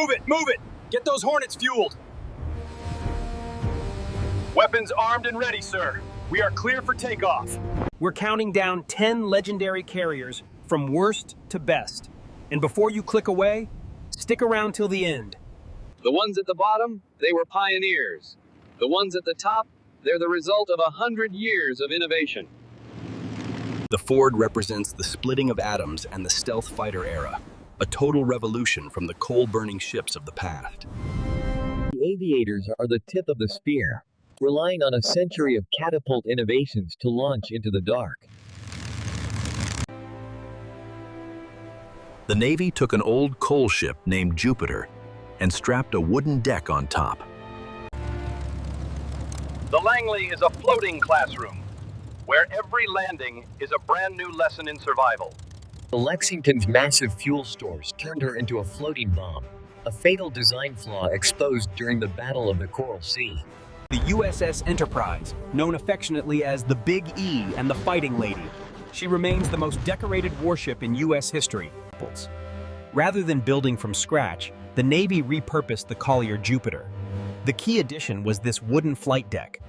Move it, move it! Get those Hornets fueled! Weapons armed and ready, sir. We are clear for takeoff. We're counting down 10 legendary carriers from worst to best. And before you click away, stick around till the end. The ones at the bottom, they were pioneers. The ones at the top, they're the result of 100 years of innovation. The Ford represents the splitting of atoms and the stealth fighter era, a total revolution from the coal-burning ships of the past. The aviators are the tip of the spear, relying on a century of catapult innovations to launch into the dark. The Navy took an old coal ship named Jupiter and strapped a wooden deck on top. The Langley is a floating classroom, where every landing is a brand new lesson in survival. The Lexington's massive fuel stores turned her into a floating bomb, a fatal design flaw exposed during the Battle of the Coral Sea. The USS Enterprise, known affectionately as the Big E and the Fighting Lady. She remains the most decorated warship in U.S. history. Rather than building from scratch, the Navy repurposed the Collier Jupiter. The key addition was this wooden flight deck.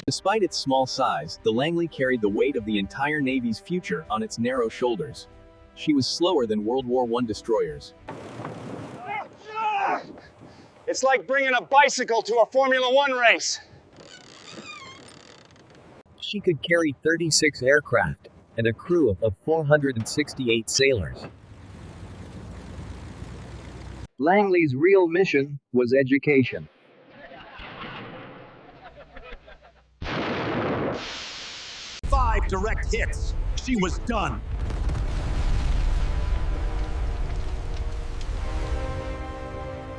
Despite its small size, the Langley carried the weight of the entire Navy's future on its narrow shoulders. She was slower than World War I destroyers. It's like bringing a bicycle to a Formula One race. She could carry 36 aircraft and a crew of 468 sailors. Langley's real mission was education. Five direct hits. She was done.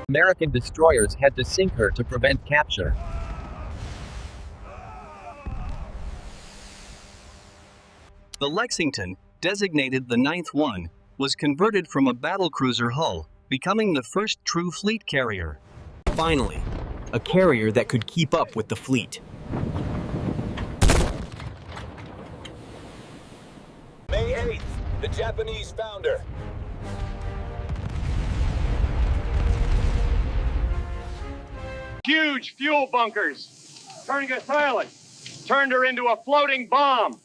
American destroyers had to sink her to prevent capture. The Lexington, designated the ninth one, was converted from a battlecruiser hull, becoming the first true fleet carrier. Finally, a carrier that could keep up with the fleet. May 8th, the Japanese founder. Huge fuel bunkers, turning her silent, turned her into a floating bomb.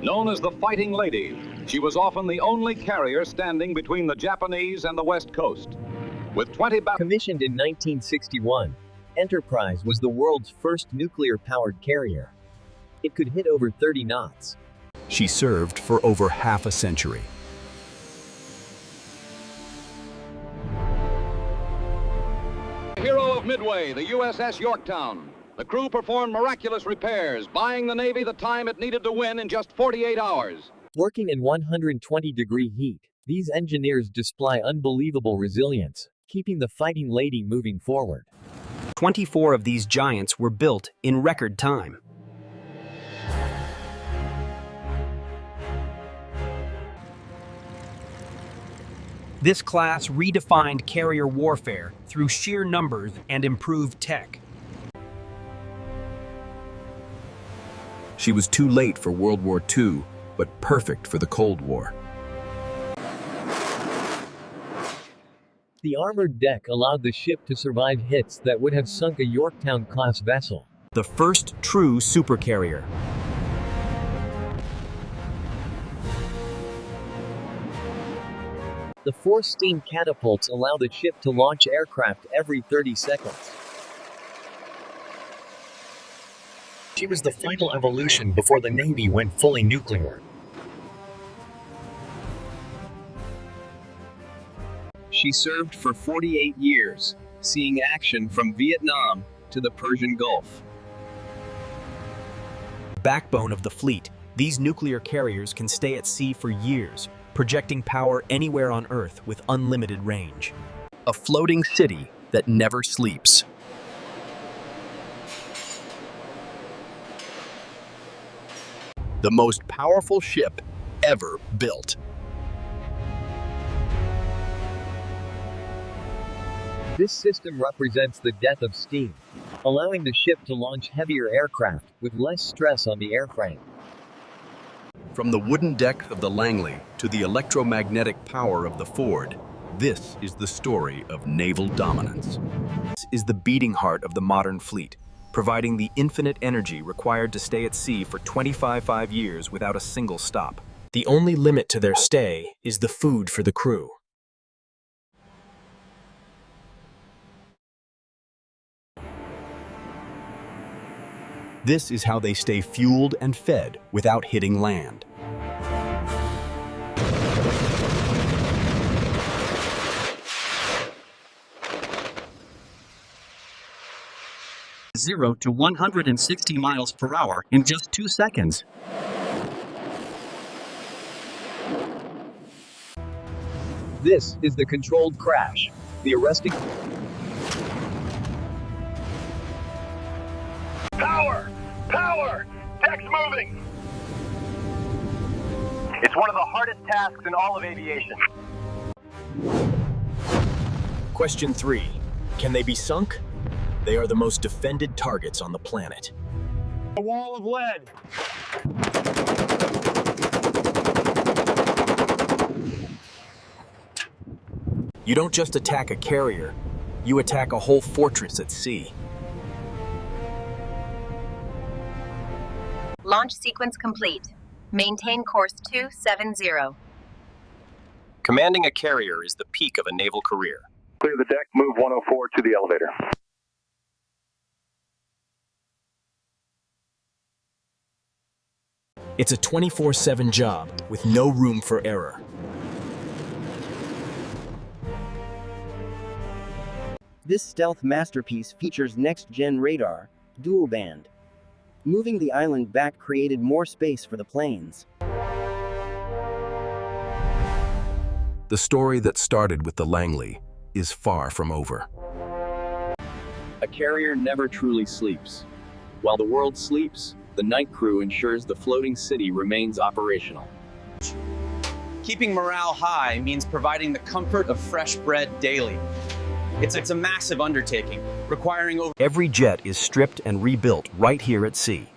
Known as the Fighting Lady, she was often the only carrier standing between the Japanese and the West Coast. With 20 Commissioned in 1961, Enterprise was the world's first nuclear-powered carrier. It could hit over 30 knots. She served for over half a century. Hero of Midway, the USS Yorktown. The crew performed miraculous repairs, buying the Navy the time it needed to win in just 48 hours. Working in 120-degree heat, these engineers display unbelievable resilience, keeping the Fighting Lady moving forward. 24 of these giants were built in record time. This class redefined carrier warfare through sheer numbers and improved tech. She was too late for World War II, but perfect for the Cold War. The armored deck allowed the ship to survive hits that would have sunk a Yorktown-class vessel. The first true supercarrier. The 4 steam catapults allow the ship to launch aircraft every 30 seconds. She was the final evolution before the Navy went fully nuclear. She served for 48 years, seeing action from Vietnam to the Persian Gulf. Backbone of the fleet, these nuclear carriers can stay at sea for years, projecting power anywhere on Earth with unlimited range. A floating city that never sleeps. The most powerful ship ever built. This system represents the death of steam, allowing the ship to launch heavier aircraft with less stress on the airframe. From the wooden deck of the Langley to the electromagnetic power of the Ford, this is the story of naval dominance. This is the beating heart of the modern fleet, providing the infinite energy required to stay at sea for 25 years without a single stop. The only limit to their stay is the food for the crew. This is how they stay fueled and fed without hitting land. Zero to 160 miles per hour in just 2 seconds. This is the controlled crash. The arresting... Power! Power! Deck's moving! It's one of the hardest tasks in all of aviation. Question 3. Can they be sunk? They are the most defended targets on the planet. A wall of lead. You don't just attack a carrier, you attack a whole fortress at sea. Launch sequence complete. Maintain course 270. Commanding a carrier is the peak of a naval career. Clear the deck, move 104 to the elevator. It's a 24/7 job with no room for error. This stealth masterpiece features next-gen radar, dual-band. Moving the island back created more space for the planes. The story that started with the Langley is far from over. A carrier never truly sleeps. While the world sleeps, the night crew ensures the floating city remains operational. Keeping morale high means providing the comfort of fresh bread daily. It's a massive undertaking, requiring over... Every jet is stripped and rebuilt right here at sea.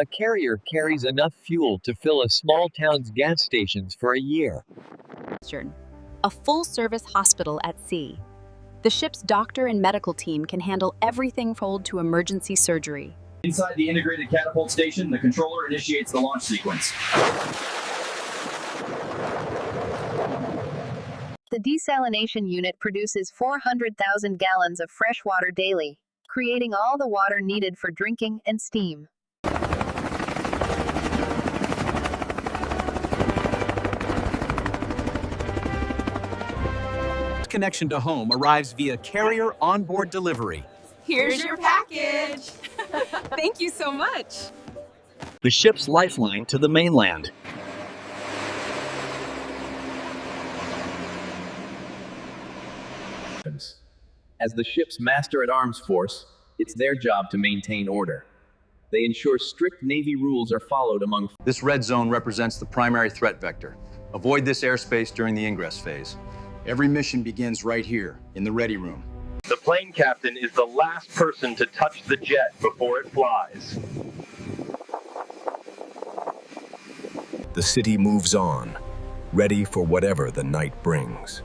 A carrier carries enough fuel to fill a small town's gas stations for a year. A full-service hospital at sea. The ship's doctor and medical team can handle everything from to emergency surgery. Inside the integrated catapult station, the controller initiates the launch sequence. The desalination unit produces 400,000 gallons of fresh water daily, creating all the water needed for drinking and steam. Connection to home arrives via carrier onboard delivery. Here's your package. Thank you so much. The ship's lifeline to the mainland. As the ship's master-at-arms force, it's their job to maintain order. They ensure strict Navy rules are followed among... This red zone represents the primary threat vector. Avoid this airspace during the ingress phase. Every mission begins right here, in the ready room. The plane captain is the last person to touch the jet before it flies. The city moves on, ready for whatever the night brings.